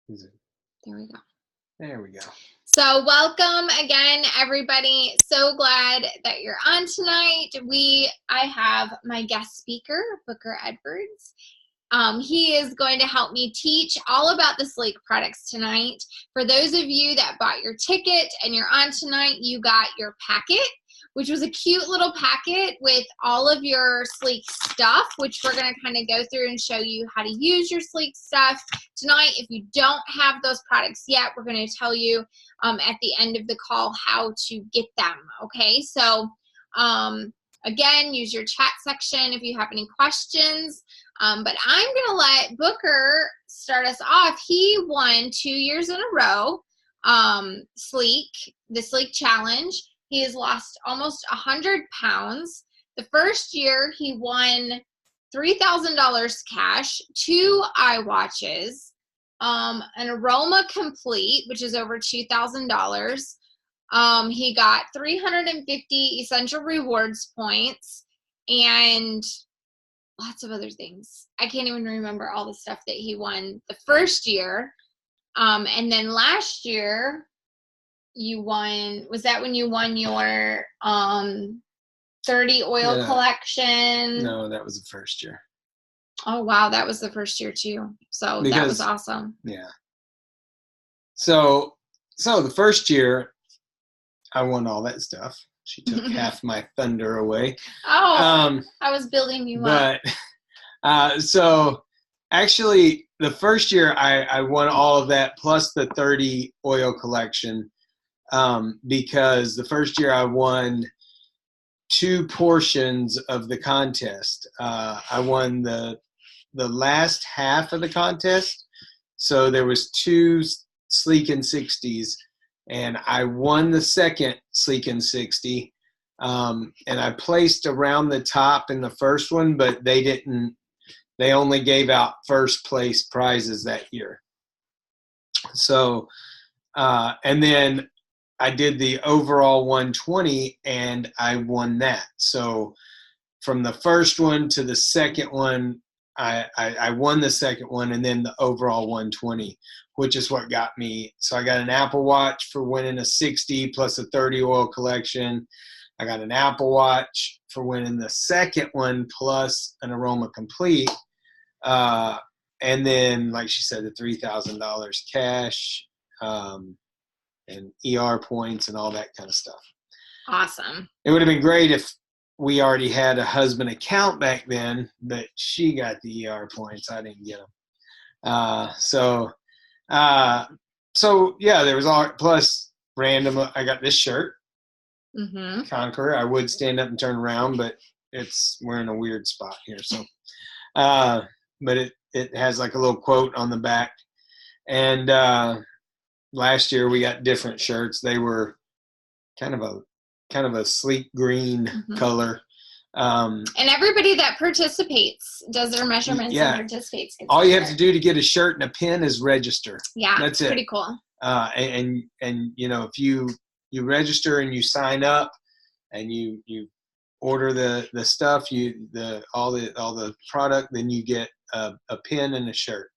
There we go. There we go. So welcome again, everybody. So glad that you're on tonight. I have my guest speaker, Booker Edwards. He is going to help me teach all about the Slique products tonight. For those of you that bought your ticket and you're on tonight, you got your packet, which was a cute little packet with all of your Slique stuff, which we're going to kind of go through and show you how to use your Slique stuff tonight. If you don't have those products yet, we're going to tell you at the end of the call how to get them, okay? So again, use your chat section if you have any questions. But I'm going to let Booker start us off. He won 2 years in a row, Slique, the Slique Challenge. He has lost almost 100 pounds. The first year, he won $3,000 cash, 2 iWatches, an Aroma Complete, which is over $2,000. He got 350 Essential Rewards points and lots of other things. I can't even remember all the stuff that he won the first year. And then last year, you won, was that when you won your 30 oil collection? No, that was the first year. Oh, wow. That was the first year, too. So that was awesome. Yeah. So the first year, I won all that stuff. She took half my thunder away. Oh, I was building you up. But, so actually, the first year, I won all of that plus the 30 oil collection. Because the first year I won 2 portions of the contest. I won the last half of the contest. So there was 2 Slique and 60s, and I won the second Slique and 60. And I placed around the top in the first one, but they only gave out first place prizes that year. So, and then I did the overall 120 and I won that. So from the first one to the second one, I won the second one and then the overall 120, which is what got me. So I got an Apple Watch for winning a 60 plus a 30 oil collection. I got an Apple Watch for winning the second one plus an Aroma Complete. And then, like she said, the $3,000 cash. And ER points and all that kind of stuff. Awesome. It would have been great if we already had a husband account back then, but she got the ER points. I didn't get them. So yeah, there was all, plus random, I got this shirt, Conqueror. I would stand up and turn around, but we're in a weird spot here. So, but it has like a little quote on the back. And, last year we got different shirts. They were kind of a sleek green color. And everybody that participates does their measurements and participates. All you have to do to get a shirt and a pin is register. Yeah, that's it. Pretty cool. And you know, if you register and you sign up and you order the stuff, all the product, then you get a pin and a shirt.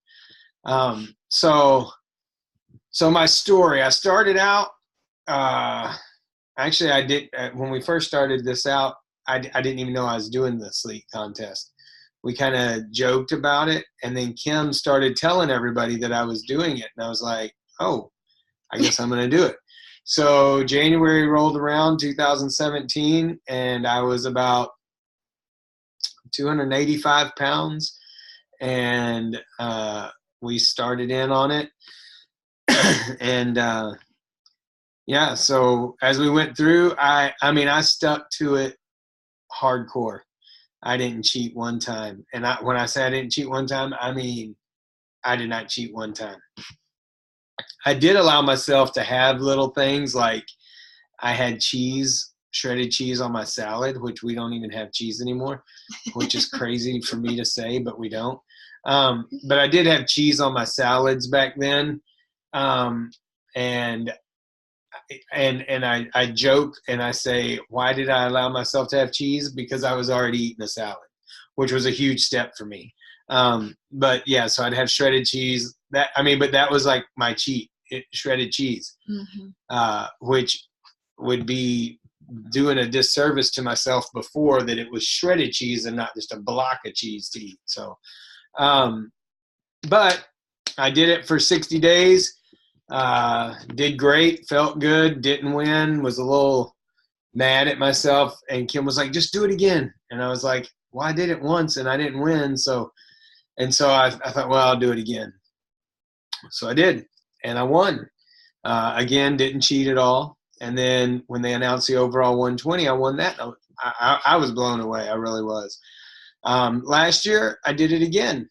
So my story, I started out, actually I did, when we first started this out, I didn't even know I was doing the Slique contest. We kind of joked about it, and then Kim started telling everybody that I was doing it, and I was like, oh, I guess I'm going to do it. So January rolled around, 2017, and I was about 285 pounds, and we started in on it. And yeah, so as we went through, I mean, I stuck to it hardcore. I didn't cheat one time. And when I say I didn't cheat one time, I mean, I did not cheat one time. I did allow myself to have little things like I had cheese, shredded cheese on my salad, which we don't even have cheese anymore, which is crazy for me to say, but we don't. But I did have cheese on my salads back then. And I joke and I say, why did I allow myself to have cheese? Because I was already eating a salad, which was a huge step for me. But yeah, so I'd have shredded cheese but that was like my cheat, shredded cheese, which would be doing a disservice to myself before that it was shredded cheese and not just a block of cheese to eat. So, but I did it for 60 days, did great, felt good, didn't win, was a little mad at myself. And Kim was like, just do it again. And I was like, well, I did it once and I didn't win. So I thought, well, I'll do it again. So I did, and I won. Again, didn't cheat at all. And then when they announced the overall 120, I won that. I was blown away. I really was. Last year, I did it again.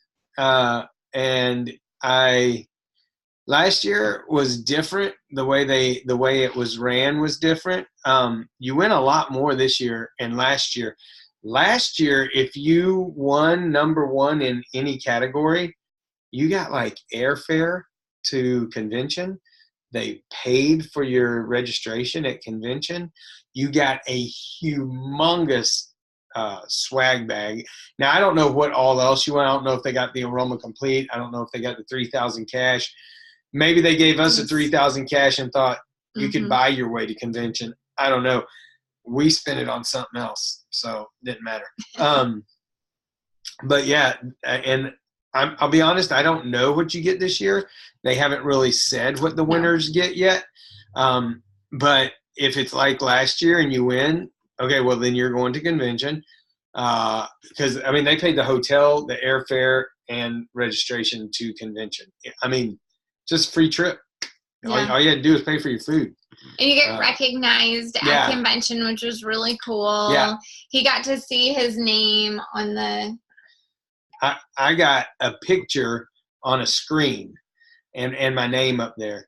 And last year was different. The way it was ran was different. You win a lot more this year and last year. Last year, if you won number one in any category, you got like airfare to convention. They paid for your registration at convention. You got a humongous swag bag. Now, I don't know what all else you want. I don't know if they got the Aroma Complete. I don't know if they got the 3,000 cash. Maybe they gave us a 3,000 cash and thought you could buy your way to convention. I don't know. We spent it on something else, so it didn't matter. But yeah, and I'll be honest, I don't know what you get this year. They haven't really said what the winners get yet. But if it's like last year and you win, okay, well, then you're going to convention. Because, I mean, they paid the hotel, the airfare, and registration to convention. I mean, just free trip. Yeah. All you had to do is pay for your food. And you get recognized at convention, which was really cool. Yeah. He got to see his name on the... I got a picture on a screen and my name up there.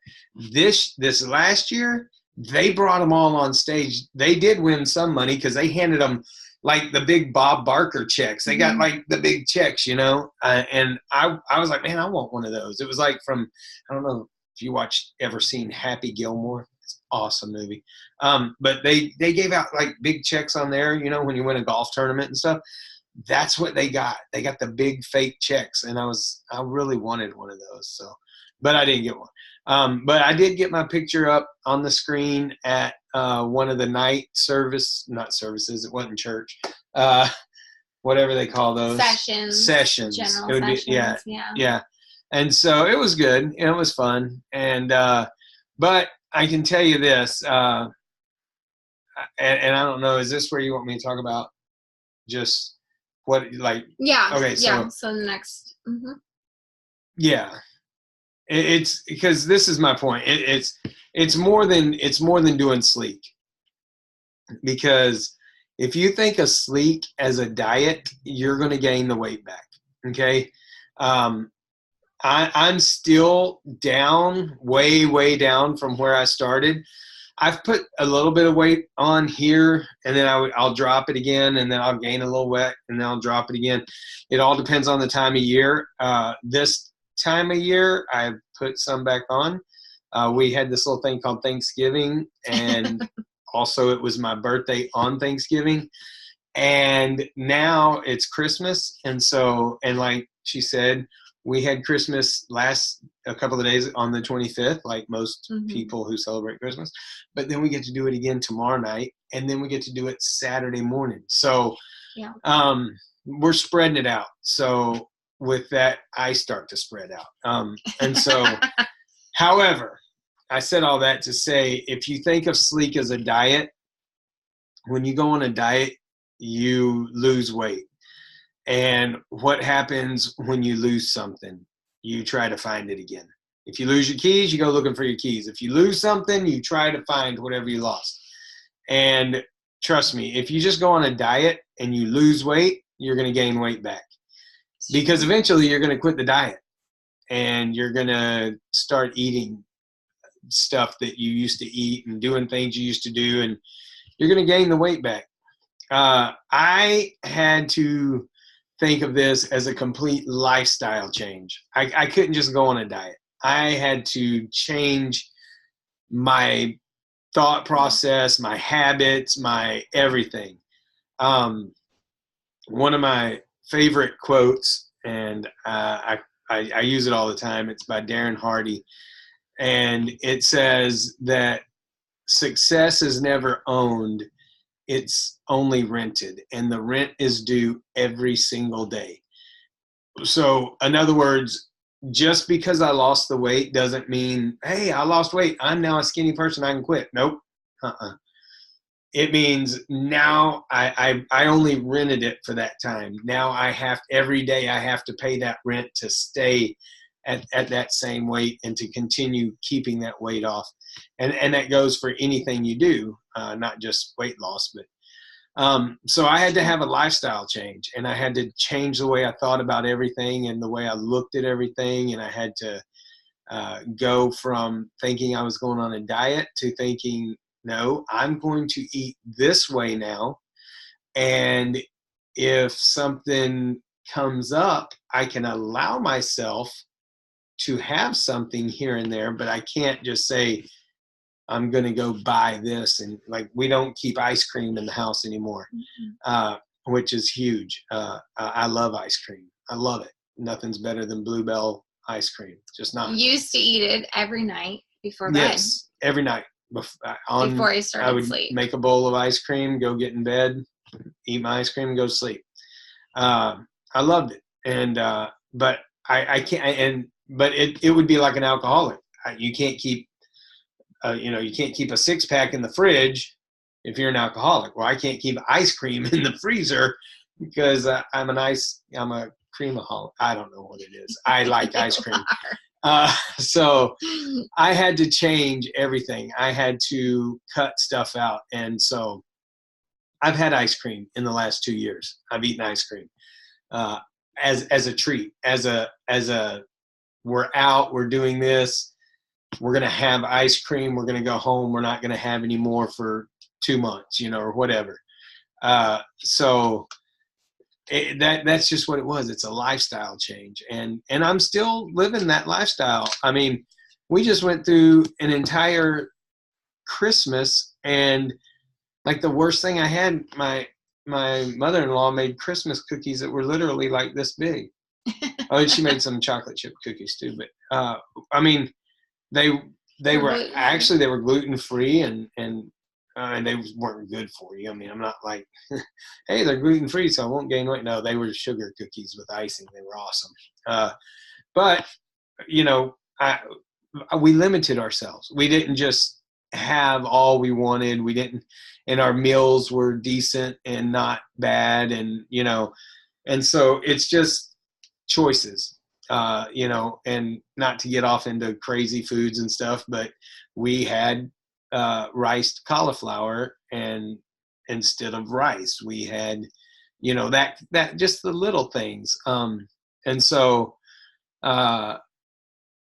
This last year, they brought them all on stage. They did win some money because they handed them like the big Bob Barker checks. They got like the big checks, you know. And I was like, man, I want one of those. It was like from, I don't know if you ever seen Happy Gilmore. It's an awesome movie. But they gave out like big checks on there, you know, when you win a golf tournament and stuff. That's what they got. They got the big fake checks, and I really wanted one of those. So, but I didn't get one. But I did get my picture up on the screen at one of the night not services. It wasn't church. Whatever they call those sessions. General sessions. Yeah. And so it was good. And it was fun. And but I can tell you this. And I don't know. Is this where you want me to talk about just? What okay so the next it's because this is my point. It's more than doing Slique, because if you think of Slique as a diet, you're going to gain the weight back. Okay. I'm still down, way down from where I started. I've put a little bit of weight on here, and then I'll drop it again, and then I'll gain a little weight, and then I'll drop it again. It all depends on the time of year. This time of year, I've put some back on. We had this little thing called Thanksgiving, and also it was my birthday on Thanksgiving. And now it's Christmas, and like she said, we had Christmas a couple of days on the 25th, like most people who celebrate Christmas. But then we get to do it again tomorrow night, and then we get to do it Saturday morning. So we're spreading it out. So with that, I start to spread out. And so, however, I said all that to say, if you think of Slique as a diet, when you go on a diet, you lose weight. And what happens when you lose something? You try to find it again. If you lose your keys, you go looking for your keys. If you lose something, you try to find whatever you lost. And trust me, if you just go on a diet and you lose weight, you're going to gain weight back. Because eventually you're going to quit the diet and you're going to start eating stuff that you used to eat and doing things you used to do, and you're going to gain the weight back. I had to think of this as a complete lifestyle change. I couldn't just go on a diet. I had to change my thought process, my habits, my everything. One of my favorite quotes, and I I use it all the time. It's by Darren Hardy. And it says that success is never owned. It's only rented. And the rent is due every single day. So in other words, just because I lost the weight doesn't mean, hey, I lost weight, I'm now a skinny person, I can quit. Nope. It means now I only rented it for that time. Now every day I have to pay that rent to stay at that same weight and to continue keeping that weight off. And that goes for anything you do, not just weight loss. But so I had to have a lifestyle change, and I had to change the way I thought about everything and the way I looked at everything. And I had to go from thinking I was going on a diet to thinking, no, I'm going to eat this way now. And if something comes up, I can allow myself to have something here and there, but I can't just say, I'm going to go buy this. And like, we don't keep ice cream in the house anymore, which is huge. I love ice cream. I love it. Nothing's better than Bluebell ice cream. Just not. You used to eat it every night before bed. Yes, every night. Before I started I would sleep. make a bowl of ice cream, go get in bed, eat my ice cream, and go to sleep. I loved it. And but I can't. But it would be like an alcoholic. You can't keep you can't keep a 6-pack in the fridge if you're an alcoholic. Well, I can't keep ice cream in the freezer because I'm a creamaholic. I don't know what it is. I like ice cream. So I had to change everything. I had to cut stuff out. And so I've had ice cream in the last 2 years. I've eaten ice cream as a treat, as a we're out, we're doing this, we're going to have ice cream, we're going to go home, we're not going to have any more for 2 months, or whatever. So that's just what it was. It's a lifestyle change. And I'm still living that lifestyle. I mean, we just went through an entire Christmas, and like the worst thing I had, my mother-in-law made Christmas cookies that were literally like this big. Oh, and she made some chocolate chip cookies too. But I mean, they were actually, they were gluten-free and they weren't good for you. I mean, I'm not like, hey, they're gluten-free, so I won't gain weight. No, they were sugar cookies with icing. They were awesome. But we limited ourselves. We didn't just have all we wanted. We didn't, and our meals were decent and not bad. And, and so it's just choices, and not to get off into crazy foods and stuff, but we had riced cauliflower, and instead of rice, we had, that just the little things. And so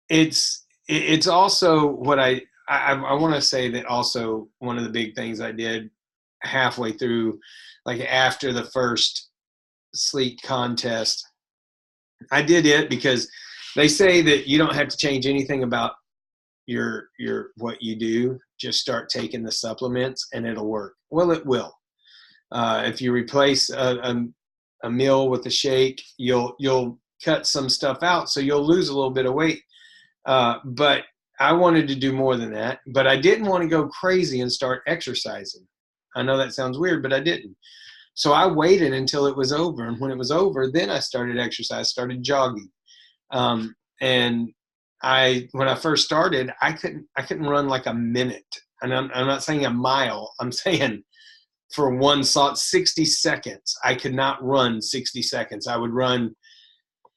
it's also what I want to say that also one of the big things I did halfway through, like after the first Slique contest, I did it because they say that you don't have to change anything about your what you do. Just start taking the supplements and it'll work. Well, it will. If you replace a meal with a shake, you'll cut some stuff out, so you'll lose a little bit of weight. But I wanted to do more than that, but I didn't want to go crazy and start exercising. I know that sounds weird, but I didn't. So I waited until it was over, and when it was over, then I started exercise, started jogging. And when I first started, I couldn't run like a minute. And I'm not saying a mile. I'm saying for 60 seconds. I could not run 60 seconds. I would run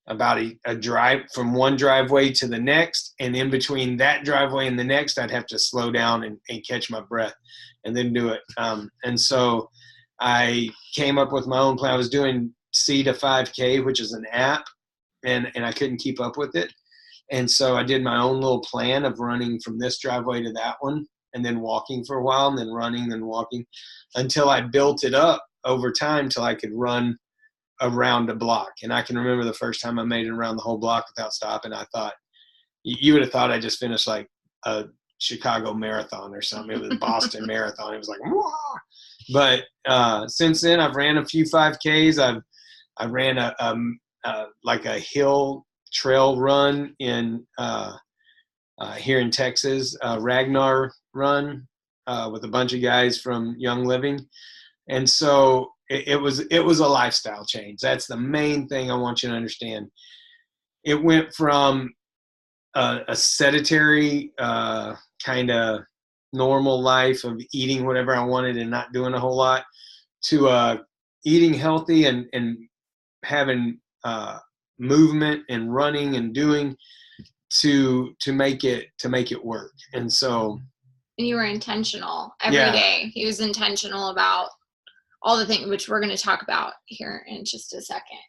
about a drive from one driveway to the next, and in between that driveway and the next, I'd have to slow down and catch my breath and then do it. And so I came up with my own plan. I was doing C to 5K, which is an app, and I couldn't keep up with it. And so I did my own little plan of running from this driveway to that one, and then walking for a while, and then running, then walking, until I built it up over time till I could run around a block. And I can remember the first time I made it around the whole block without stopping. I thought, you would have thought I just finished like a Chicago marathon or something. It was a Boston marathon. It was like, wah! But since then, I've ran a few 5Ks. I ran like a hill trail run in here in Texas, Ragnar run with a bunch of guys from Young Living. And so it was a lifestyle change. That's the main thing I want you to understand. It went from a sedentary kind of normal life of eating whatever I wanted and not doing a whole lot to eating healthy and having movement and running and doing to make it work. And so And you were intentional every day. He was intentional about all the things, which we're going to talk about here in just a second.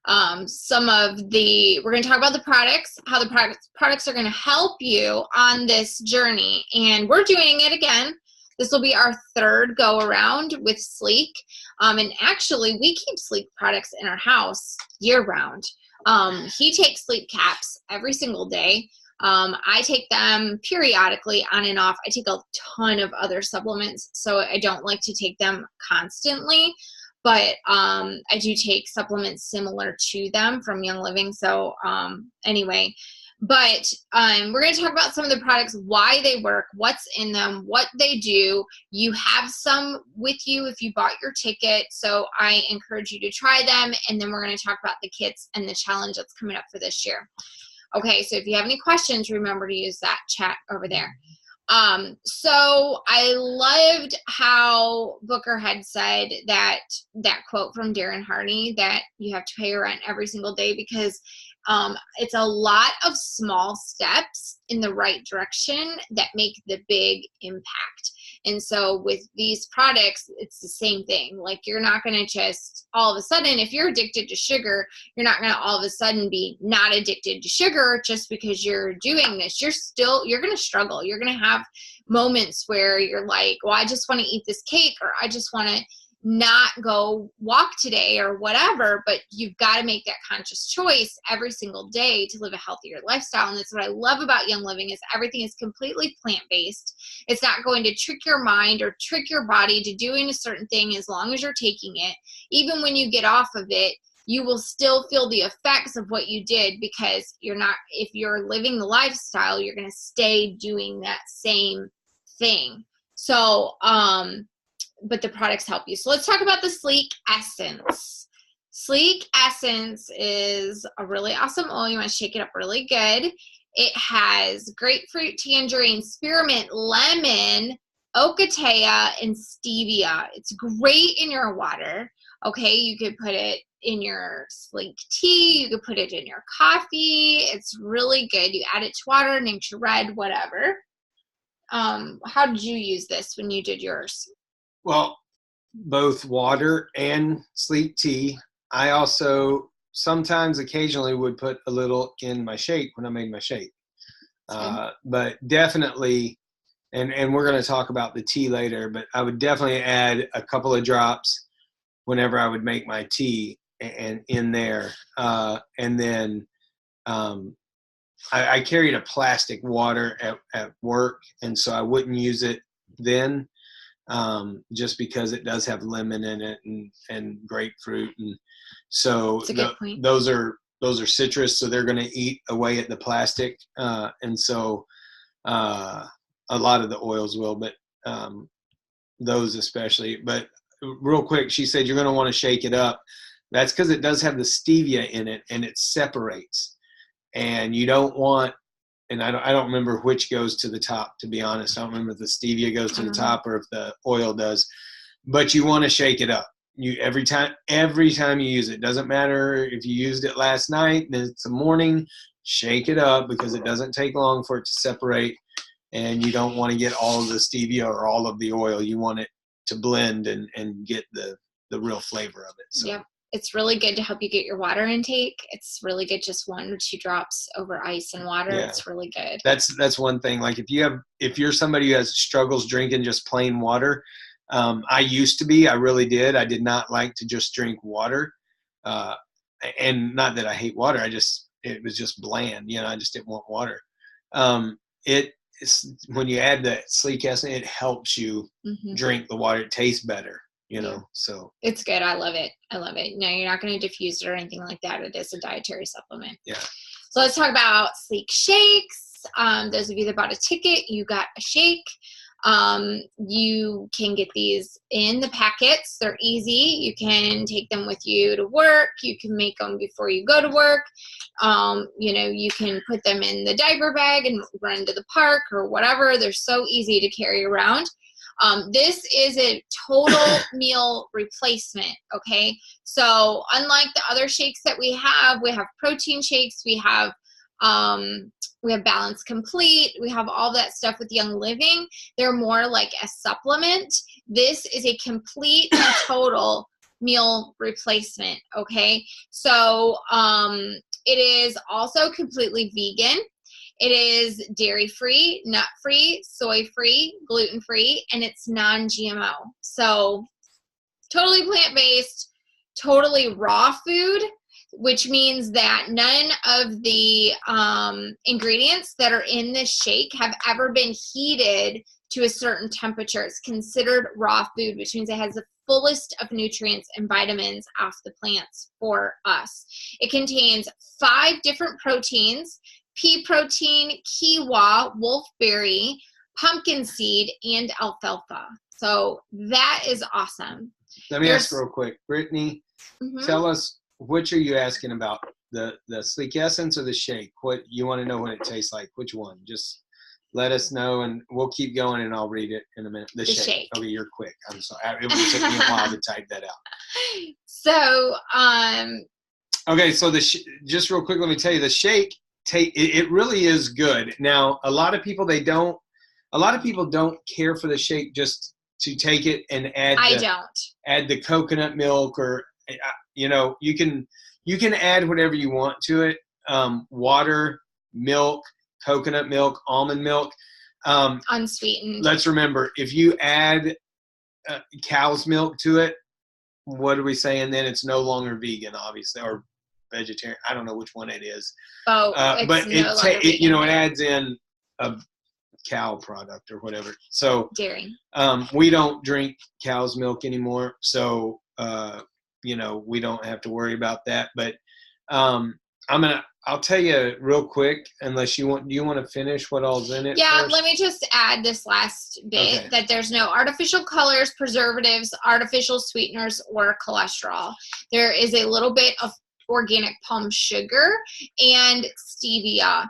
We're going to talk about the products, how the products are going to help you on this journey. And we're doing it again. This will be our third go around with Slique. And actually we keep Slique products in our house year round. He takes sleep caps every single day. I take them periodically on and off. I take a ton of other supplements, so I don't like to take them constantly, but I do take supplements similar to them from Young Living. So anyway, but we're going to talk about some of the products, why they work, what's in them, what they do. You have some with you if you bought your ticket, so I encourage you to try them, and then we're going to talk about the kits and the challenge that's coming up for this year. Okay, so if you have any questions, remember to use that chat over there. So I loved how Booker had said that quote from Darren Hardy, that you have to pay your rent every single day, because it's a lot of small steps in the right direction that make the big impact. And so with these products, it's the same thing. Like, you're not going to just all of a sudden, if you're addicted to sugar, you're not going to all of a sudden be not addicted to sugar just because you're doing this. You're going to struggle. You're going to have moments where you're like, well, I just want to eat this cake, or I just want to not go walk today, or whatever. But you've got to make that conscious choice every single day to live a healthier lifestyle. And that's what I love about Young Living, is everything is completely plant-based. It's not going to trick your mind or trick your body to doing a certain thing. As long as you're taking it, even when you get off of it, you will still feel the effects of what you did, because if you're living the lifestyle, you're going to stay doing that same thing. So but the products help you. So let's talk about the Slique Essence. Slique Essence is a really awesome oil. You want to shake it up really good. It has grapefruit, tangerine, spearmint, lemon, ocotea, and stevia. It's great in your water. Okay, you could put it in your Slique tea. You could put it in your coffee. It's really good. You add it to water, it makes you red, whatever. How did you use this when you did yours? Well, both water and Slique tea. I also sometimes occasionally would put a little in my shake when I made my shake. But definitely, and we're going to talk about the tea later, but I would definitely add a couple of drops whenever I would make my tea and in there. And then I carried a plastic water at work, and so I wouldn't use it then. Just because it does have lemon in it and grapefruit, and so those are citrus, so they're going to eat away at the plastic, and so a lot of the oils will, but those especially. But real quick, she said you're going to want to shake it up. That's because it does have the stevia in it, and it separates, and you don't want. And I don't remember which goes to the top, to be honest. I don't remember if the stevia goes to the top or if the oil does. But you want to shake it up. Every time you use it. Doesn't matter if you used it last night and it's the morning, shake it up, because it doesn't take long for it to separate. And you don't want to get all of the stevia or all of the oil. You want it to blend and get the real flavor of it. So. Yep. It's really good to help you get your water intake. It's really good, just 1 or 2 drops over ice and water. Yeah. It's really good. That's one thing. Like if you're somebody who has struggles drinking just plain water, I used to be. I really did. I did not like to just drink water, and not that I hate water. It was just bland. I just didn't want water. It's when you add the Slique Essence, it helps you drink the water. It tastes better. So it's good. I love it. No, you're not going to diffuse it or anything like that. It is a dietary supplement. Yeah. So let's talk about Slique shakes. Those of you that bought a ticket, you got a shake. You can get these in the packets. They're easy. You can take them with you to work. You can make them before you go to work. You know, you can put them in the diaper bag and run to the park or whatever. They're so easy to carry around. This is a total meal replacement, okay? So unlike the other shakes that we have protein shakes, we have Balance Complete, we have all that stuff with Young Living. They're more like a supplement. This is a complete and total meal replacement, okay? So it is also completely vegan. It is dairy-free, nut-free, soy-free, gluten-free, and it's non-GMO. So totally plant-based, totally raw food, which means that none of the ingredients that are in this shake have ever been heated to a certain temperature. It's considered raw food, which means it has the fullest of nutrients and vitamins off the plants for us. It contains 5 different proteins: pea protein, quinoa, wolfberry, pumpkin seed, and alfalfa. So that is awesome. Let me ask real quick, Brittany, tell us, which are you asking about? The Slique Essence or the shake? What you want to know what it tastes like? Which one? Just let us know, and we'll keep going, and I'll read it in a minute. The shake. Okay, you're quick. I'm sorry. It would take me a while to type that out. So, okay, so just real quick, let me tell you, the shake, it really is good. Now, a lot of people don't care for the shake just to take it and add the coconut milk, or you know, you can add whatever you want to it. Water, milk, coconut milk, almond milk, unsweetened. Let's remember, if you add cow's milk to it, what are we saying then? It's no longer vegan, obviously, or vegetarian. I don't know which one it is. Oh, but it you know, it adds in a cow product or whatever. So dairy. We don't drink cow's milk anymore, so you know, we don't have to worry about that. But I'll tell you real quick, unless do you want to finish what all's in it? Yeah, first? let me just add this last bit, that there's no artificial colors, preservatives, artificial sweeteners, or cholesterol. There is a little bit of organic palm sugar and stevia,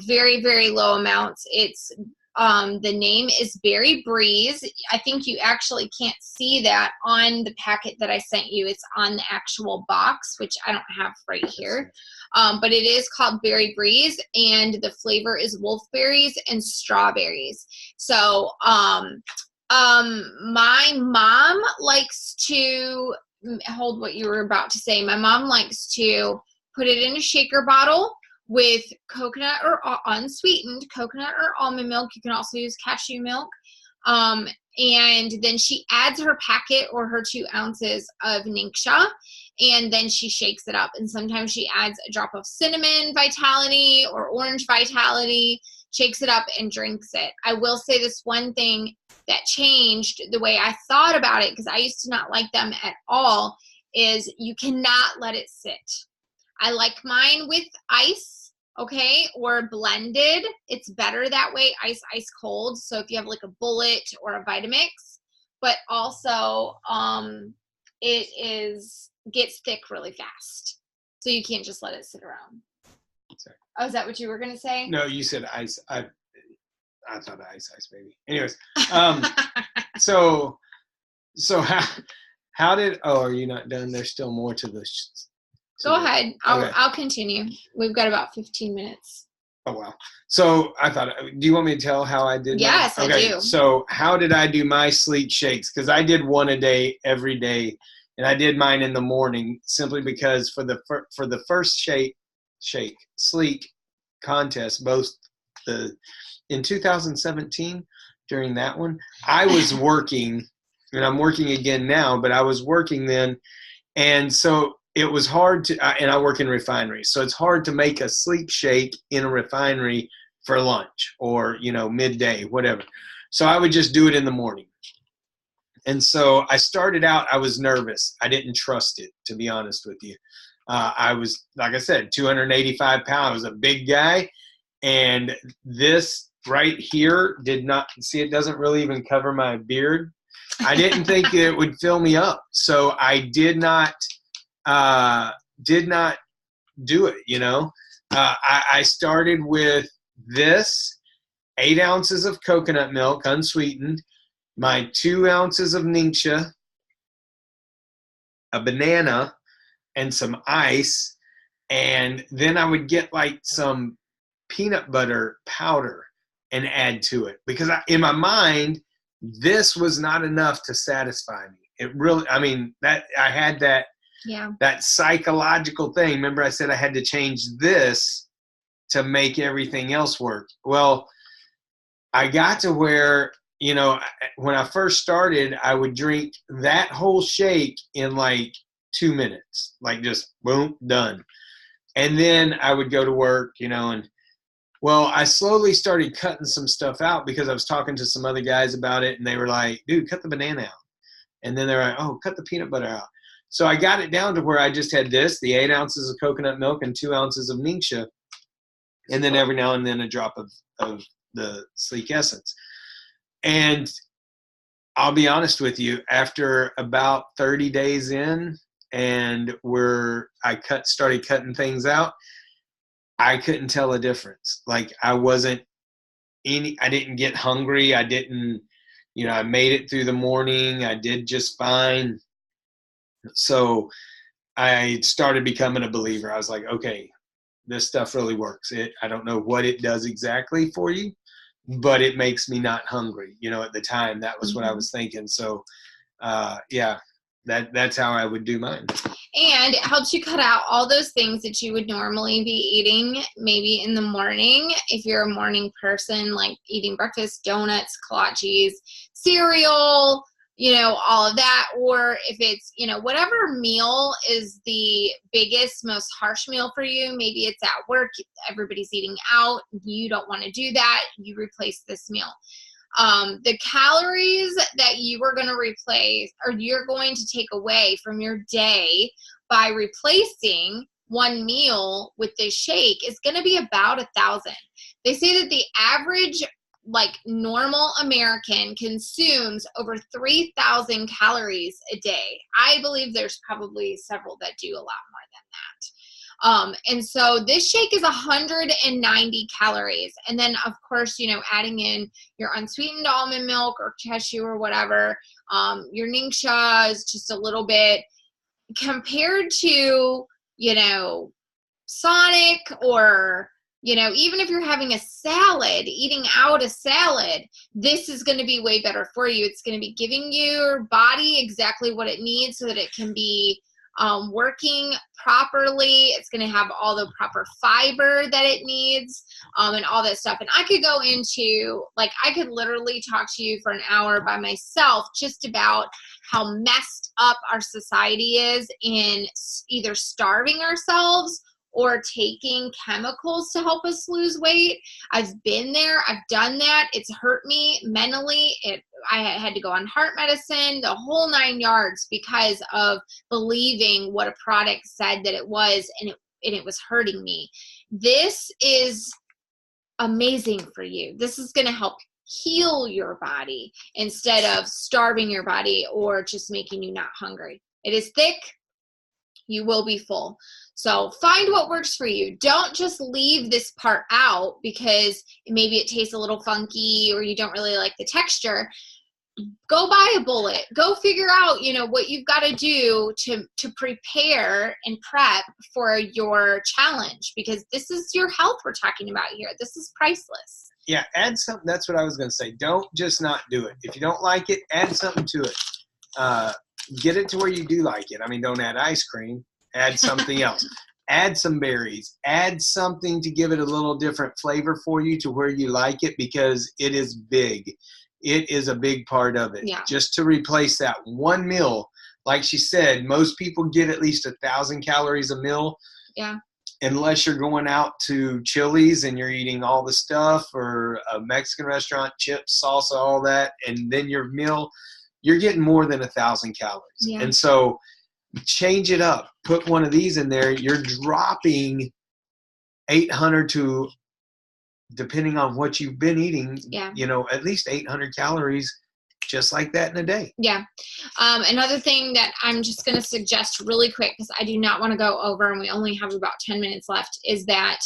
very, very low amounts. It's the name is Berry Breeze. I think you actually can't see that on the packet that I sent you. It's on the actual box, which I don't have right here. But it is called Berry Breeze, and the flavor is wolfberries and strawberries. So my mom likes to hold what you were about to say. My mom likes to put it in a shaker bottle with coconut or unsweetened coconut or almond milk. You can also use cashew milk. And then she adds her packet or her 2 ounces of Ningxia, and then she shakes it up. And sometimes she adds a drop of cinnamon Vitality or orange Vitality, shakes it up, and drinks it. I will say this one thing that changed the way I thought about it, because I used to not like them at all, is you cannot let it sit. I like mine with ice, okay, or blended. It's better that way, ice cold. So if you have like a bullet or a Vitamix, but also it gets thick really fast. So you can't just let it sit around. Sorry. Oh, is that what you were gonna say? No, you said ice. I thought ice baby. Anyways, so how did? Oh, are you not done? There's still more to this. Go ahead. I'll continue. We've got about 15 minutes. Oh, wow. So I thought, do you want me to tell how I did Yes, that? I do. So how did I do my Slique shakes? Because I did one a day every day, and I did mine in the morning simply because for the first shake Slique contest, in 2017 during that one, I was working, and I'm working again now, but I was working then, and so it was hard to, and I work in refineries, so it's hard to make a Slique shake in a refinery for lunch or, you know, midday, whatever. So I would just do it in the morning. And so I started out, I was nervous. I didn't trust it, to be honest with you. I was, like I said, 285 pounds. I was a big guy. And this right here did not, see, it doesn't really even cover my beard. I didn't think it would fill me up. So I did not do it, you know. I started with this 8 ounces of coconut milk, unsweetened, my 2 ounces of Ningxia, a banana, and some ice. And then I would get like some peanut butter powder and add to it, because in my mind, this was not enough to satisfy me. It really, I mean, that I had that, that psychological thing. Remember I said I had to change this to make everything else work. Well, I got to where, you know, when I first started, I would drink that whole shake in like 2 minutes, like just boom, done. And then I would go to work, you know, and well, I slowly started cutting some stuff out because I was talking to some other guys about it, and they were like, dude, cut the banana out. And then they're like, oh, cut the peanut butter out. So I got it down to where I just had this, the 8 ounces of coconut milk and 2 ounces of Ningxia, and then every now and then a drop of the Slique essence. And I'll be honest with you, after about 30 days in, and I started cutting things out, I couldn't tell a difference. Like I didn't get hungry. I didn't, you know, I made it through the morning. I did just fine. So I started becoming a believer. I was like, okay, this stuff really works. I don't know what it does exactly for you, but it makes me not hungry. You know, at the time, that was what I was thinking. So, yeah, that's how I would do mine. And it helps you cut out all those things that you would normally be eating maybe in the morning. If you're a morning person, like eating breakfast, donuts, kolaches, cereal, you know, all of that. Or if it's, you know, whatever meal is the biggest, most harsh meal for you, maybe it's at work, everybody's eating out, you don't want to do that, you replace this meal. The calories that you are going to replace, or you're going to take away from your day by replacing one meal with this shake, is going to be about 1,000. They say that the average, like, normal American consumes over 3,000 calories a day. I believe there's probably several that do a lot more than that. And so this shake is 190 calories. And then, of course, you know, adding in your unsweetened almond milk or cashew or whatever, your Ningxia is just a little bit, compared to, you know, Sonic, or, you know, even if you're having a salad, eating out a salad, this is going to be way better for you. It's going to be giving your body exactly what it needs so that it can be working properly. It's going to have all the proper fiber that it needs, and all that stuff. And I could go into, like, I could literally talk to you for an hour by myself just about how messed up our society is in either starving ourselves or taking chemicals to help us lose weight. I've been there. I've done that. It's hurt me mentally. I had to go on heart medicine, the whole 9 yards, because of believing what a product said that it was, and it was hurting me. This is amazing for you. This is going to help heal your body instead of starving your body or just making you not hungry. It is thick. You will be full. So find what works for you. Don't just leave this part out because maybe it tastes a little funky or you don't really like the texture. Go buy a bullet. Go figure out, you know, what you've got to do to prepare and prep for your challenge, because this is your health we're talking about here. This is priceless. Yeah, add something. That's what I was going to say. Don't just not do it. If you don't like it, add something to it. Get it to where you do like it. I mean, don't add ice cream. Add something else. Add some berries. Add something to give it a little different flavor for you to where you like it, because it is big. It is a big part of it. Yeah. Just to replace that one meal, like she said, most people get at least 1,000 calories a meal. Yeah. Unless you're going out to Chili's and you're eating all the stuff, or a Mexican restaurant, chips, salsa, all that, and then your meal, you're getting more than 1,000 calories. Yeah. And so change it up. Put one of these in there. You're dropping 800 to, depending on what you've been eating, at least 800 calories just like that in a day. Yeah. Another thing that I'm just going to suggest really quick, because I do not want to go over and we only have about 10 minutes left, is that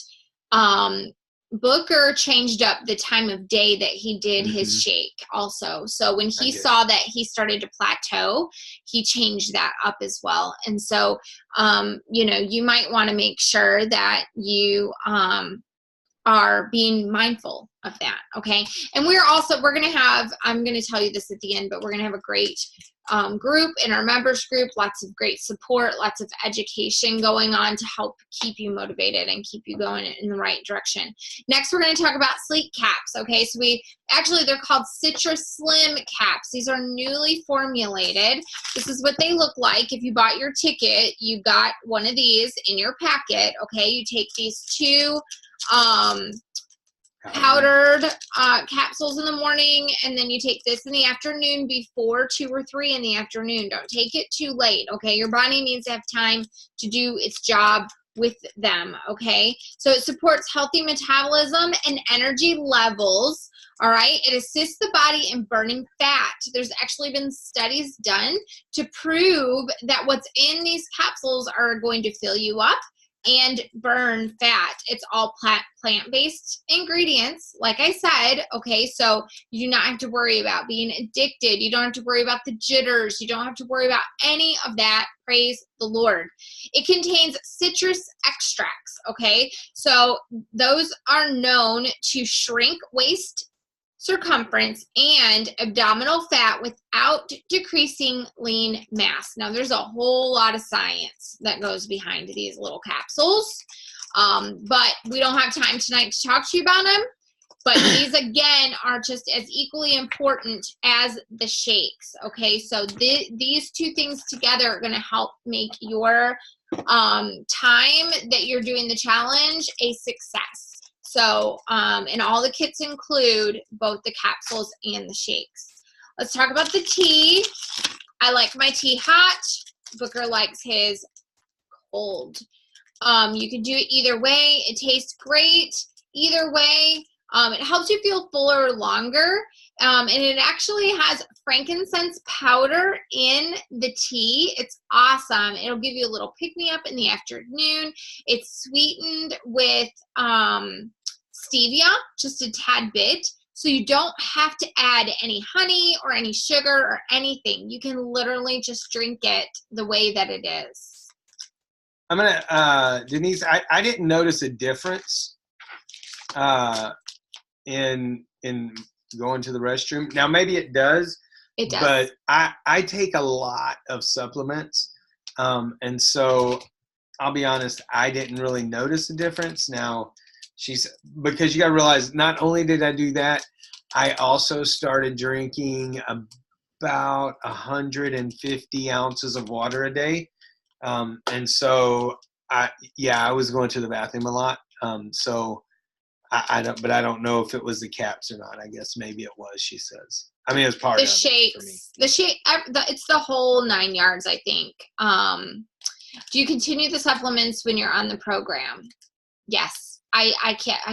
Booker changed up the time of day that he did his shake also. So when he saw that he started to plateau, he changed that up as well. And so, you might want to make sure that you are being mindful of that. Okay. And we're going to have, I'm going to tell you this at the end, but we're going to have a great group in our members group, lots of great support, lots of education going on to help keep you motivated and keep you going in the right direction. Next, we're going to talk about Slique caps. Okay. So they're called Citrus Slim caps. These are newly formulated. This is what they look like. If you bought your ticket, you got one of these in your packet. Okay. You take these two powdered capsules in the morning, and then you take this in the afternoon before 2 or 3 in the afternoon. Don't take it too late, okay? Your body needs to have time to do its job with them, okay? So it supports healthy metabolism and energy levels, all right? It assists the body in burning fat. There's actually been studies done to prove that what's in these capsules are going to fill you up and burn fat. It's all plant-based ingredients, like I said, okay? So you do not have to worry about being addicted. You don't have to worry about the jitters. You don't have to worry about any of that. Praise the Lord. It contains citrus extracts, okay? So those are known to shrink waist circumference and abdominal fat without decreasing lean mass. Now, there's a whole lot of science that goes behind these little capsules, but we don't have time tonight to talk to you about them. But these, again, are just as equally important as the shakes, okay? So these two things together are going to help make your time that you're doing the challenge a success. So, and all the kits include both the capsules and the shakes. Let's talk about the tea. I like my tea hot. Booker likes his cold. You can do it either way. It tastes great either way. It helps you feel fuller longer. And it actually has frankincense powder in the tea. It's awesome. It'll give you a little pick-me-up in the afternoon. It's sweetened with stevia, just a tad bit. So you don't have to add any honey or any sugar or anything. You can literally just drink it the way that it is. I'm going to, Denise, I didn't notice a difference in going to the restroom. Now, maybe it does. It does. But I take a lot of supplements. And so I'll be honest, I didn't really notice a difference. Now, because you got to realize, not only did I do that, I also started drinking about 150 ounces of water a day. And so I was going to the bathroom a lot. So I don't know if it was the caps or not. I guess maybe it was, she says. I mean, it was part of it for me. The shake, it's the whole 9 yards, I think. Do you continue the supplements when you're on the program? Yes. We kept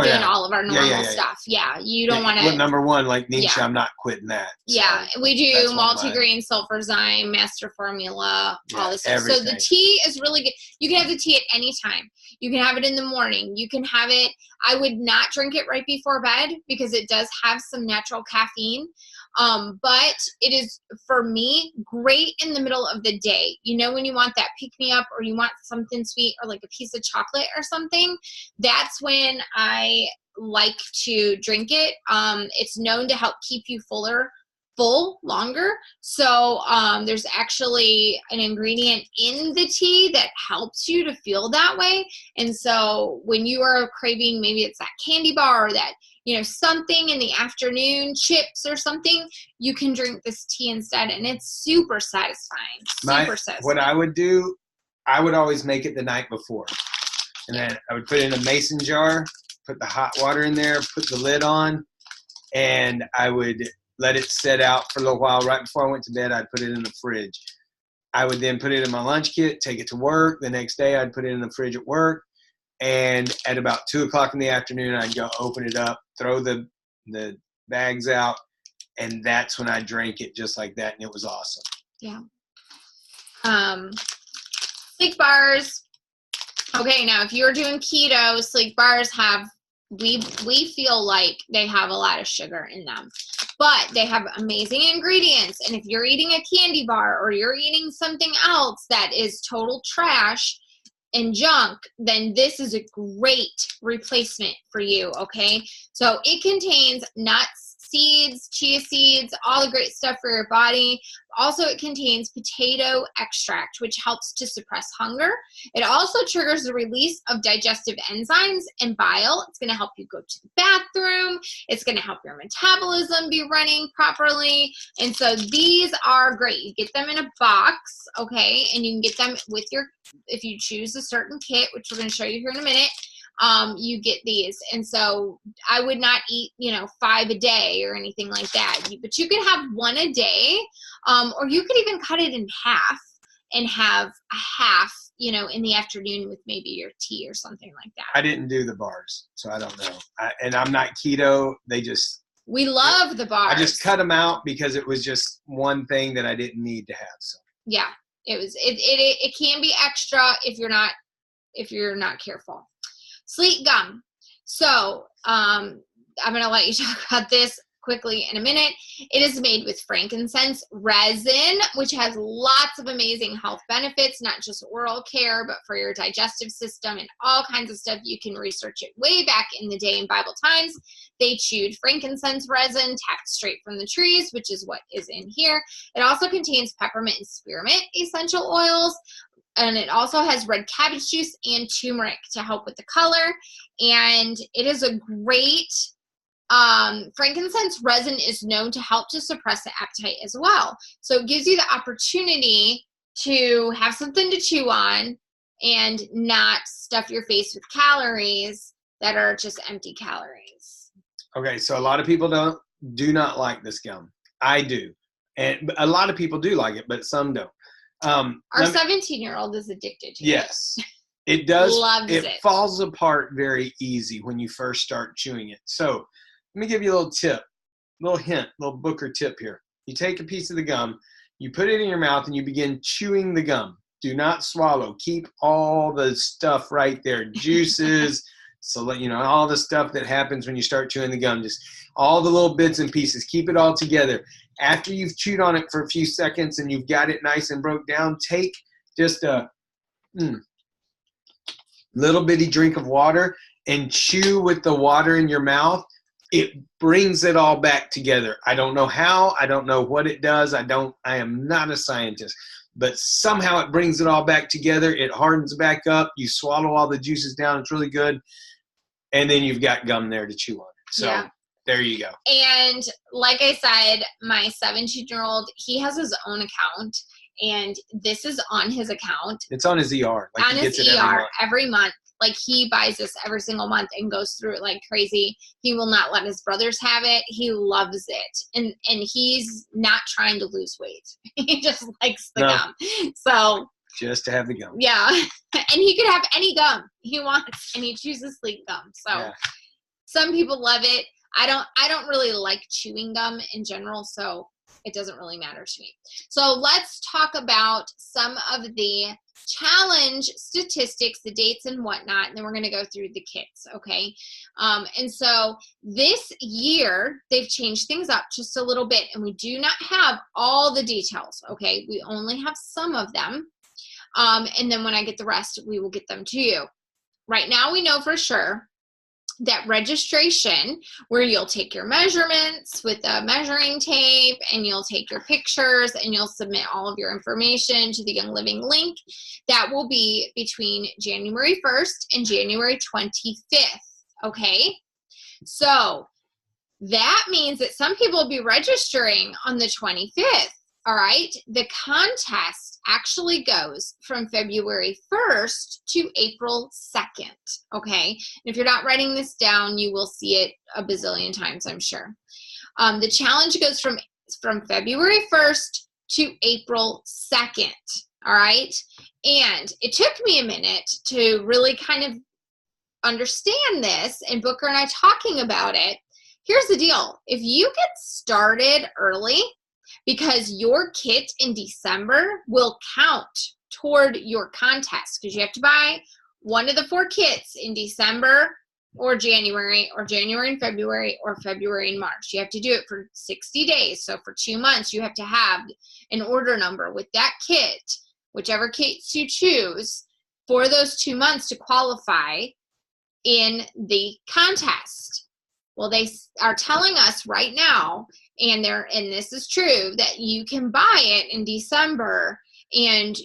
doing all of our normal stuff. Yeah, you don't want to. Well, number one, like Nisha, I'm not quitting that. So we do multigrain, sulfurzyme, master formula, all this stuff. Everything. So the tea is really good. You can have the tea at any time. You can have it in the morning. You can have it. I would not drink it right before bed because it does have some natural caffeine. But it is, for me, great in the middle of the day. You know, when you want that pick-me-up or you want something sweet or like a piece of chocolate or something, that's when I like to drink it. It's known to help keep you full longer. So there's actually an ingredient in the tea that helps you to feel that way. And so when you are craving, maybe it's that candy bar or that, something in the afternoon, chips or something, you can drink this tea instead, and it's super satisfying. What I would do, I would always make it the night before. And then I would put it in a mason jar, put the hot water in there, put the lid on, and I would let it sit out for a little while. Right before I went to bed, I'd put it in the fridge. I would then put it in my lunch kit, take it to work. The next day I'd put it in the fridge at work. And at about 2 o'clock in the afternoon, I'd go open it up, throw the bags out, and that's when I drank it just like that, and it was awesome. Yeah. Slique bars. Okay, now if you're doing keto, Slique bars have, we feel like they have a lot of sugar in them, but they have amazing ingredients. And if you're eating a candy bar or you're eating something else that is total trash and junk, then this is a great replacement for you, okay? So it contains nuts, seeds, chia seeds, all the great stuff for your body. Also, it contains potato extract, which helps to suppress hunger. It also triggers the release of digestive enzymes and bile. It's going to help you go to the bathroom. It's going to help your metabolism be running properly. And so these are great. You get them in a box, okay? And you can get them with your, if you choose a certain kit, which we're going to show you here in a minute, you get these. And so I would not eat, 5 a day or anything like that, but you could have 1 a day, or you could even cut it in half and have a half, in the afternoon with maybe your tea or something like that. I didn't do the bars, so I don't know. And I'm not keto. We love the bars. I just cut them out because it was just one thing that I didn't need to have. So yeah, it can be extra if you're not careful. Slique gum. So I'm going to let you talk about this quickly in a minute. It is made with frankincense resin, which has lots of amazing health benefits, not just oral care, but for your digestive system and all kinds of stuff. You can research it. Way back in the day in Bible times, they chewed frankincense resin, tapped straight from the trees, which is what is in here. It also contains peppermint and spearmint essential oils. And it also has red cabbage juice and turmeric to help with the color. And it is a great, frankincense resin is known to help to suppress the appetite as well. So it gives you the opportunity to have something to chew on and not stuff your face with calories that are just empty calories. Okay, so a lot of people do not like this gum. I do. And a lot of people do like it, but some don't. Our 17-year-old is addicted to it. Yes, it does. Loves it. It falls apart very easy when you first start chewing it. So let me give you a little tip, little hint, little Booker tip here. You take a piece of the gum, you put it in your mouth, and you begin chewing the gum. Do not swallow. Keep all the stuff right there, juices, so all the stuff that happens when you start chewing the gum, just all the little bits and pieces. Keep it all together. After you've chewed on it for a few seconds and you've got it nice and broke down, take just a little bitty drink of water and chew with the water in your mouth. It brings it all back together. I don't know how. I don't know what it does. I am not a scientist. But somehow it brings it all back together. It hardens back up. You swallow all the juices down. It's really good. And then you've got gum there to chew on. So yeah. There you go. And like I said, my 17-year-old, he has his own account, and this is on his account. It's on his ER. Like on he gets his ER every month. Like he buys this every single month and goes through it like crazy. He will not let his brothers have it. He loves it. And he's not trying to lose weight. He just likes the gum. So just to have the gum. Yeah. And he could have any gum he wants, and he chooses Slique gum. So Some people love it. I don't really like chewing gum in general, so it doesn't really matter to me. So let's talk about some of the challenge statistics, the dates and whatnot, and then we're going to go through the kits, okay? And so this year, they've changed things up just a little bit, and we do not have all the details, okay? We only have some of them, and then when I get the rest, we will get them to you. Right now, we know for sure that registration, where you'll take your measurements with a measuring tape and you'll take your pictures and you'll submit all of your information to the Young Living link, that will be between January 1st and January 25th, okay? So that means that some people will be registering on the 25th, all right? The contest actually goes from February 1st to April 2nd, okay? And if you're not writing this down, you will see it a bazillion times, I'm sure. The challenge goes from February 1st to April 2nd, All right. And it took me a minute to really kind of understand this, and Booker and I talking about it. Here's the deal. If you get started early, because your kit in December will count toward your contest, because you have to buy one of the 4 kits in December or January and February, or February and March. You have to do it for 60 days. So for 2 months, you have to have an order number with that kit, whichever kits you choose, for those 2 months to qualify in the contest. Well, they are telling us right now, and this is true, that you can buy it in December, and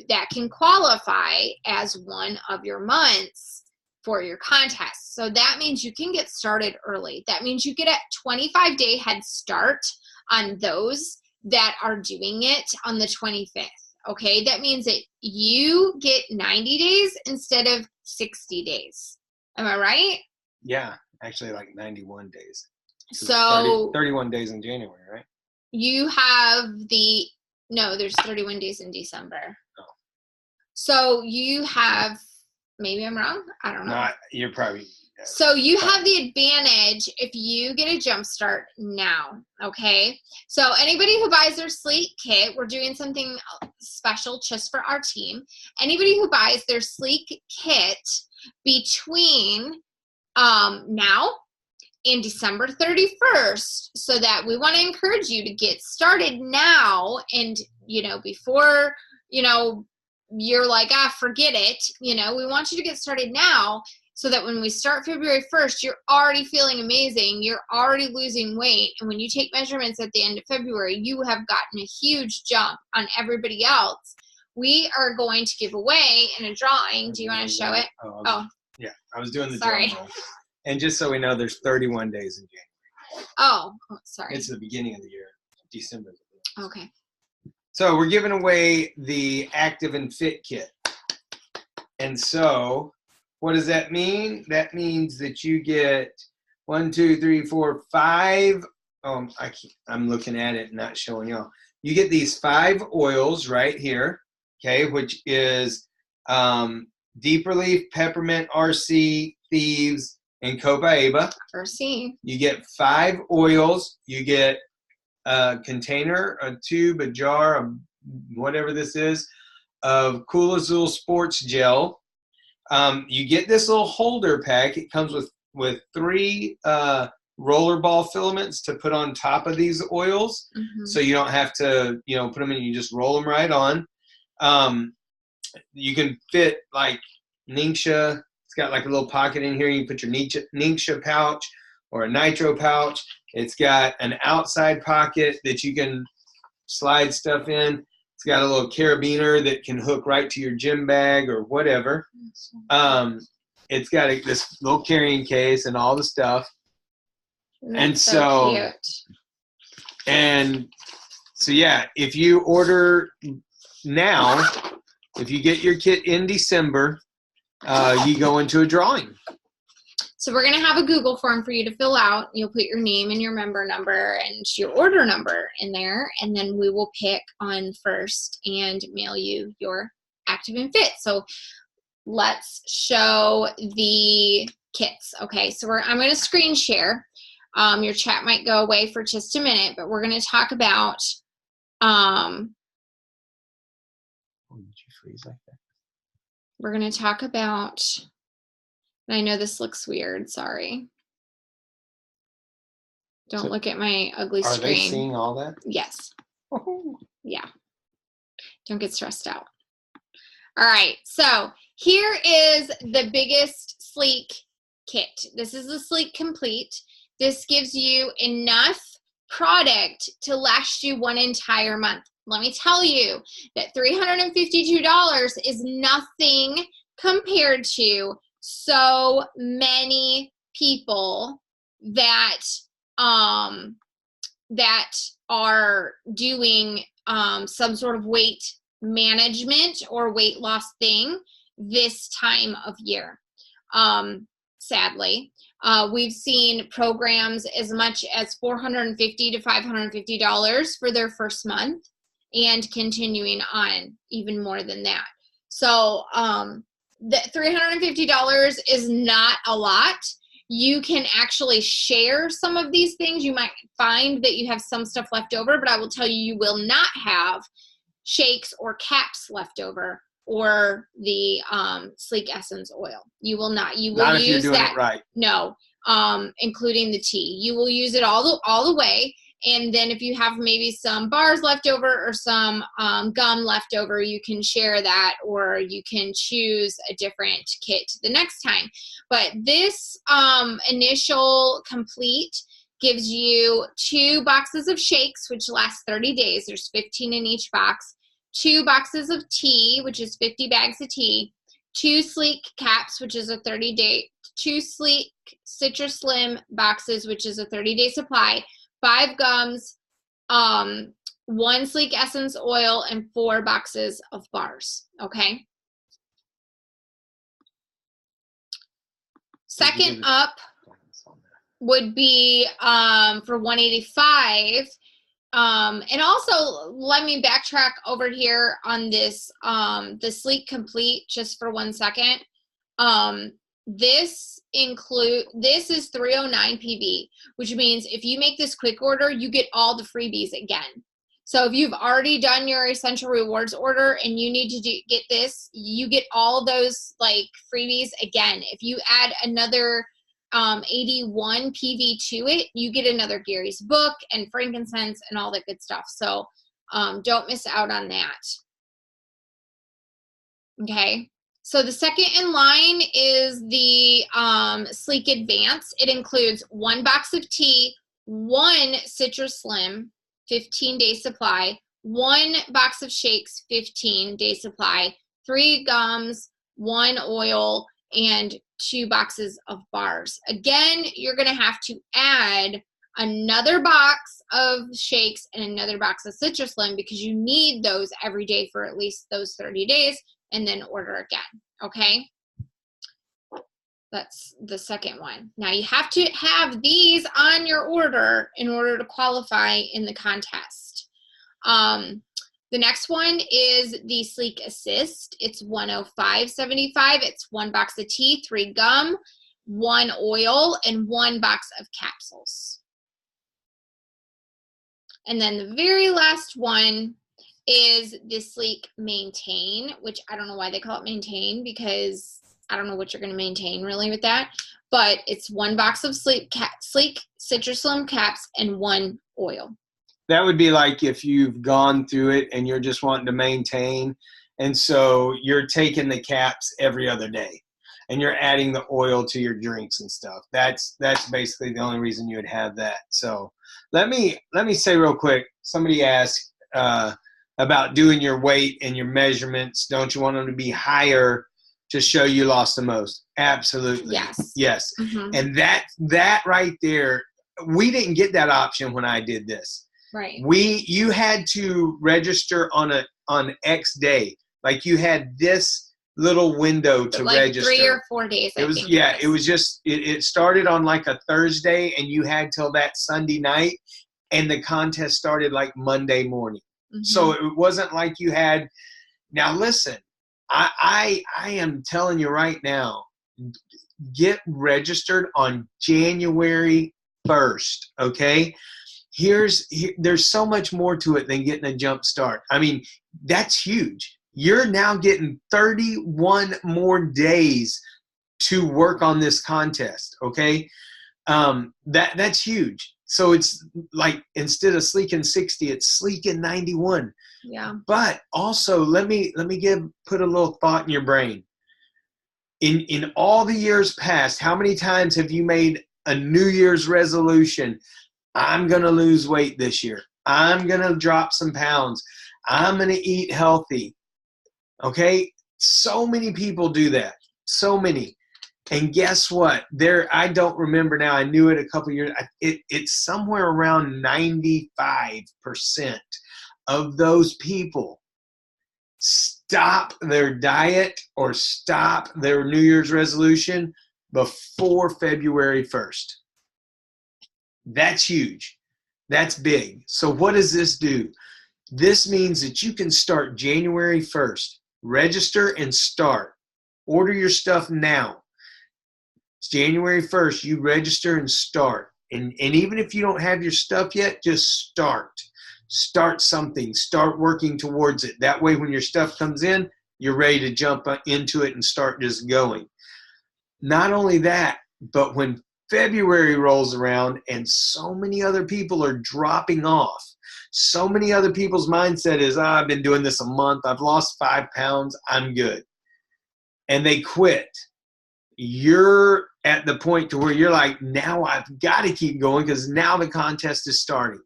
that can qualify as one of your months for your contest. So that means you can get started early. That means you get a 25-day head start on those that are doing it on the 25th. Okay, that means that you get 90 days instead of 60 days. Am I right? Yeah, actually like 91 days. So 31 days in January, right? You have there's 31 days in December. Oh. So you have, maybe I'm wrong, I don't know. No, you're probably. So you have the advantage if you get a jump start now, okay? So anybody who buys their Slique kit, we're doing something special just for our team. Anybody who buys their Slique kit between now and December 31st, so that we want to encourage you to get started now, and before you're like, forget it, we want you to get started now, so that when we start February 1st, you're already feeling amazing, you're already losing weight, and when you take measurements at the end of February, you have gotten a huge jump on everybody else. We are going to give away in a drawing. Do you want to show it? Oh. Yeah, I was doing the sorry. drum roll. And just so we know, there's 31 days in January. Oh, sorry. It's the beginning of the year, December. Okay. So we're giving away the Active and Fit kit. And so what does that mean? That means that you get 1, 2, 3, 4, 5. I'm looking at it, not showing y'all. You get these 5 oils right here, okay, which is Deep Relief, Peppermint, RC, Thieves, and Copaiba. RC. You get 5 oils. You get a container, a tube, a jar, whatever this is, of Cool Azul Sports Gel. You get this little holder pack. It comes with 3 rollerball filaments to put on top of these oils. Mm-hmm. So you don't have to, put them in. You just roll them right on. You can fit like Ningxia. It's got like a little pocket in here. You can put your Ningxia pouch or a Nitro pouch. It's got an outside pocket that you can slide stuff in. It's got a little carabiner that can hook right to your gym bag or whatever. It's got this little carrying case and all the stuff. That's so cute. And so, yeah, if you order now, if you get your kit in December, you go into a drawing. So we're going to have a Google form for you to fill out. You'll put your name and your member number and your order number in there, and then we will pick on first and mail you your Active and Fit. So let's show the kits. Okay, so I'm going to screen share. Your chat might go away for just a minute, but we're going to talk about did you freeze like that? We're going to talk about, and I know this looks weird, sorry. Don't look at my ugly screen. Are they seeing all that? Yes. Yeah. Don't get stressed out. All right, so here is the biggest Slique kit. This is the Slique Complete. This gives you enough product to last you one entire month. Let me tell you that $352 is nothing compared to so many people that that are doing some sort of weight management or weight loss thing this time of year. Sadly, we've seen programs as much as $450 to $550 for their first month. and continuing on even more than that. So the $350 is not a lot. You can actually share some of these things. You might find that you have some stuff left over, but I will tell you, you will not have shakes or caps left over, or the Slique Essence oil. You will not. You will Not if use you're doing that. it right. No, including the tea. You will use it all the way. And then if you have maybe some bars left over or some gum left over, you can share that, or you can choose a different kit the next time. But this initial complete gives you 2 boxes of shakes, which last 30 days. There's 15 in each box. 2 boxes of tea, which is 50 bags of tea. 2 Slique caps, which is a 30-day. 2 Slique Citrus Slim boxes, which is a 30-day supply. 5 gums, 1 Slique Essence oil, and 4 boxes of bars. Okay. Second up would be for $185. And also, let me backtrack over here on this, the Slique Complete, just for 1 second. This is 309 PV, which means if you make this quick order, you get all the freebies again. So if you've already done your Essential Rewards order and you need to get this, you get all those like freebies again. If you add another 81 PV to it, you get another Gary's book and frankincense and all that good stuff. So don't miss out on that. Okay. So the second in line is the Slique Advance. It includes 1 box of tea, 1 Citrus Slim, 15-day supply, 1 box of shakes, 15-day supply, 3 gums, 1 oil, and 2 boxes of bars. Again, you're going to have to add another box of shakes and another box of Citrus Slim, because you need those every day for at least those 30 days, and then order again. Okay. That's the second one. Now you have to have these on your order in order to qualify in the contest. The next one is the Slique Assist. It's $105.75. It's 1 box of tea, 3 gum, 1 oil, and 1 box of capsules. And then the very last one is the Slique Maintain, which I don't know why they call it Maintain, because I don't know what you're going to maintain really with that. But it's 1 box of Slique Citrus Slim caps and 1 oil. That would be like if you've gone through it and you're just wanting to maintain, and so you're taking the caps every other day and you're adding the oil to your drinks and stuff. That's basically the only reason you would have that. So let me say real quick, somebody asked about doing your weight and your measurements. Don't you want them to be higher to show you lost the most? Absolutely. Yes. Mm-hmm. And that right there, we didn't get that option when I did this. Right. You had to register on X day. Like you had this little window to like register. 3 or 4 days. It was just it started on like a Thursday, and you had till that Sunday night, and the contest started like Monday morning. Mm-hmm. So it wasn't like you had. Now listen, I am telling you right now, get registered on January 1st. Okay. There's so much more to it than getting a jump start. I mean, that's huge. You're now getting 31 more days to work on this contest. Okay. That's huge. So it's like, instead of Slique 60, it's Slique 91. Yeah. But also let me put a little thought in your brain. In all the years past, how many times have you made a New Year's resolution? I'm going to lose weight this year. I'm going to drop some pounds. I'm going to eat healthy. Okay? So many people do that. So many. And guess what? I don't remember now. I knew it a couple years. It's somewhere around 95% of those people stop their diet or stop their New Year's resolution before February 1st. That's huge. That's big. So what does this do? This means that you can start January 1st. Register and start. Order your stuff now. It's January 1st. You register and start. And even if you don't have your stuff yet, just start. Start something. Start working towards it. That way when your stuff comes in, you're ready to jump into it and start just going. Not only that, but when February rolls around and so many other people are dropping off, so many other people's mindset is, I've been doing this a month, I've lost 5 pounds, I'm good. And they quit. You're at the point to where you're like, now I've got to keep going because now the contest is starting.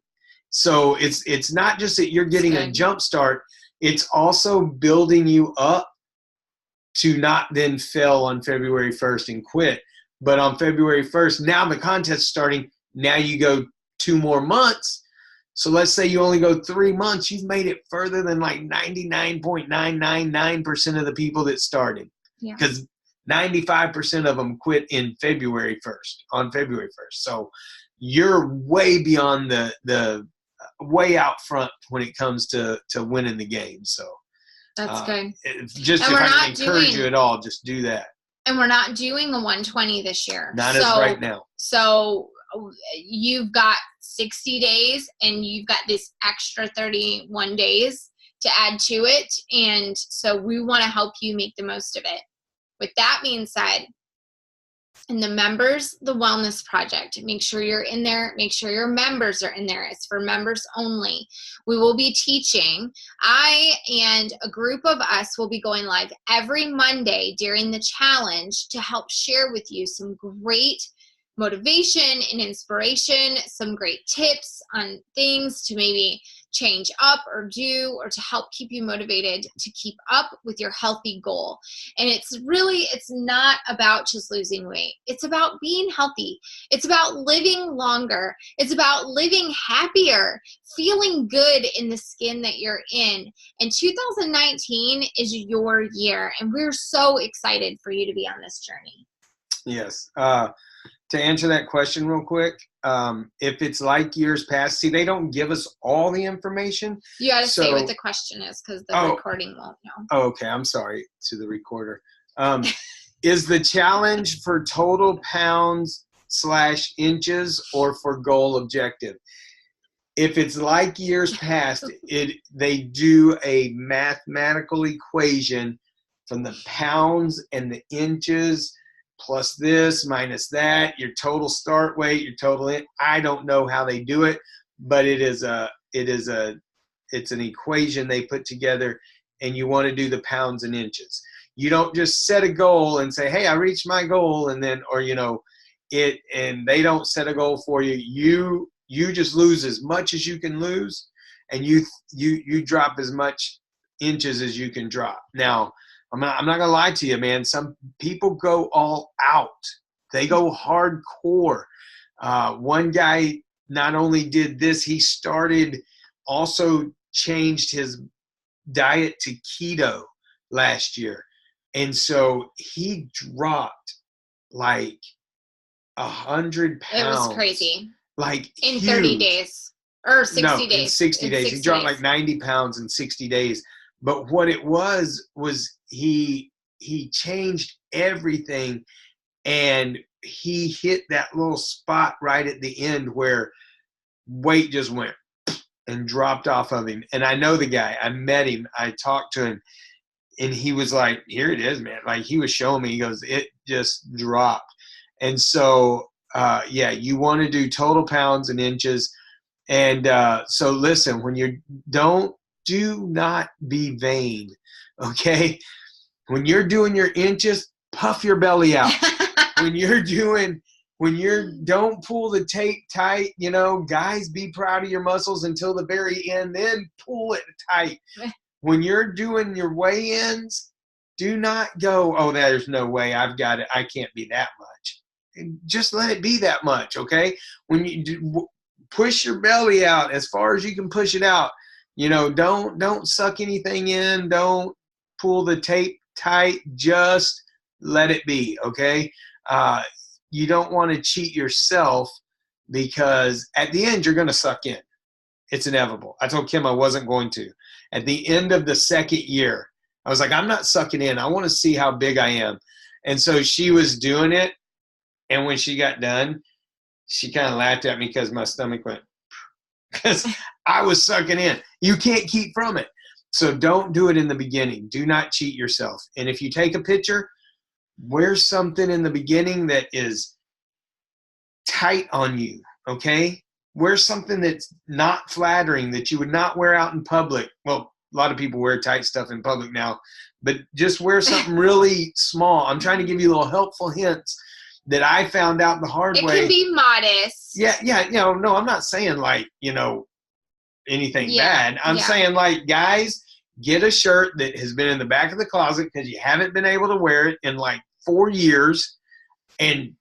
So it's not just that you're getting a jump start, it's also building you up to not then fail on February 1st and quit. But on February 1st, now the contest is starting. Now you go 2 more months. So let's say you only go 3 months. You've made it further than like 99.999% of the people that started. Yeah. Because 95% of them quit in February 1st, on February 1st. So you're way beyond the way out front when it comes to winning the game. So that's good. Just if I can encourage you at all, just do that. And we're not doing a 120 this year. Not as right now. So you've got 60 days and you've got this extra 31 days to add to it. And so we want to help you make the most of it. With that being said, and the members, the Wellness Project, make sure you're in there. Make sure your members are in there. It's for members only. We will be teaching. I and a group of us will be going live every Monday during the challenge to help share with you some great motivation and inspiration, some great tips on things to maybe change up or do, or to help keep you motivated to keep up with your healthy goal. And it's not about just losing weight. It's about being healthy. It's about living longer. It's about living happier, feeling good in the skin that you're in. And 2019 is your year. And we're so excited for you to be on this journey. Yes. To answer that question real quick, if it's like years past, see, they don't give us all the information. You got to say what the question is because the recording won't know. Oh, okay. I'm sorry to the recorder. Is the challenge for total pounds/inches or for goal objective? If it's like years past, they do a mathematical equation from the pounds and the inches plus this, minus that, your total start weight, your total I don't know how they do it, but it's an equation they put together, and you want to do the pounds and inches. You don't just set a goal and say, hey, I reached my goal, and then, or, and they don't set a goal for you. You just lose as much as you can lose, and you drop as much inches as you can drop. Now, I'm not gonna lie to you, man. Some people go all out. They go hardcore. One guy not only did this, he also changed his diet to keto last year. And so he dropped like 100 pounds. It was crazy. Like in huge. 30 days or 60 days. In 60 days. He dropped like 90 pounds in 60 days. But what it was he changed everything, and he hit that little spot right at the end where weight just went and dropped off of him. And I know the guy. I met him. I talked to him, and he was like, here it is, man. Like, he was showing me. He goes, it just dropped. And so, you want to do total pounds and inches. And so listen, when do not be vain, okay? When you're doing your inches, puff your belly out. Don't pull the tape tight, guys, be proud of your muscles until the very end, then pull it tight. When you're doing your weigh-ins, do not go, oh, there's no way I've got it. I can't be that much. Just let it be that much, okay? When you push your belly out as far as you can push it out. Don't suck anything in. Don't pull the tape tight. Just let it be, okay? You don't want to cheat yourself, because at the end you're going to suck in. It's inevitable. I told Kim I wasn't going to. At the end of the second year, I was like, I'm not sucking in. I want to see how big I am. And so she was doing it. And when she got done, she kind of laughed at me because my stomach went, because I was sucking in. You can't keep from it. So don't do it in the beginning. Do not cheat yourself. And if you take a picture, wear something in the beginning that is tight on you, okay? Wear something that's not flattering, that you would not wear out in public. Well, a lot of people wear tight stuff in public now, but just wear something really small. I'm trying to give you little helpful hints that I found out the hard way. It can be modest. Yeah, no, I'm not saying like, anything bad. I'm saying like, guys, get a shirt that has been in the back of the closet because you haven't been able to wear it in like 4 years and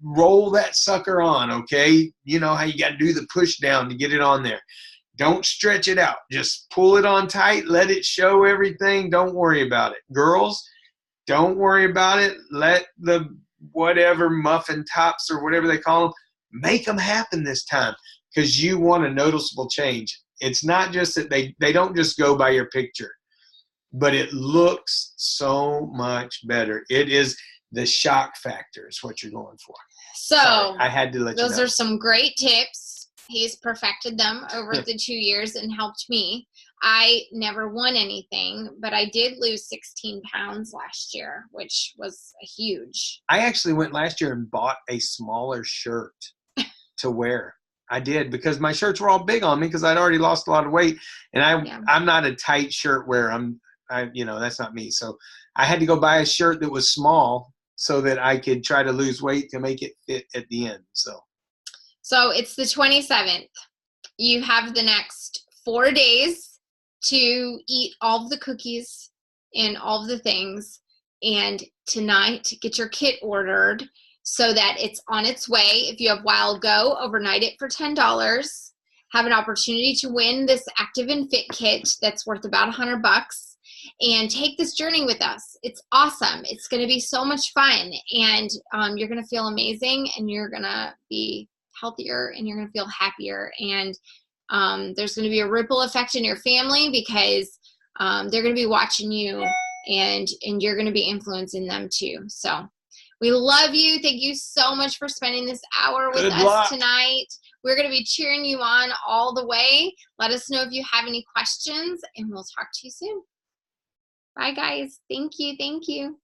roll that sucker on, okay? You know how you got to do the push down to get it on there. Don't stretch it out. Just pull it on tight. Let it show everything. Don't worry about it. Girls, don't worry about it. Let the whatever muffin tops or whatever they call them, make them happen this time because you want a noticeable change. It's not just that they don't just go by your picture, but it looks so much better. It is the shock factor is what you're going for. So sorry, I had to let you know. Those are some great tips. He's perfected them over the 2 years and helped me. I never won anything, but I did lose 16 pounds last year, which was a huge. I actually went last year and bought a smaller shirt to wear. I did because my shirts were all big on me because I'd already lost a lot of weight, and I'm not a tight shirt wearer. That's not me. So I had to go buy a shirt that was small so that I could try to lose weight to make it fit at the end. So it's the 27th. You have the next 4 days to eat all of the cookies and all of the things. And tonight, get your kit ordered so that it's on its way. If you have Wild Go, overnight it for $10. Have an opportunity to win this Active and Fit kit that's worth about $100. And take this journey with us. It's awesome. It's going to be so much fun. And you're going to feel amazing. And you're going to be healthier. And you're going to feel happier. And there's going to be a ripple effect in your family because they're going to be watching you. And you're going to be influencing them too. So we love you. Thank you so much for spending this hour with us tonight. We're going to be cheering you on all the way. Let us know if you have any questions. And we'll talk to you soon. Bye, guys. Thank you. Thank you.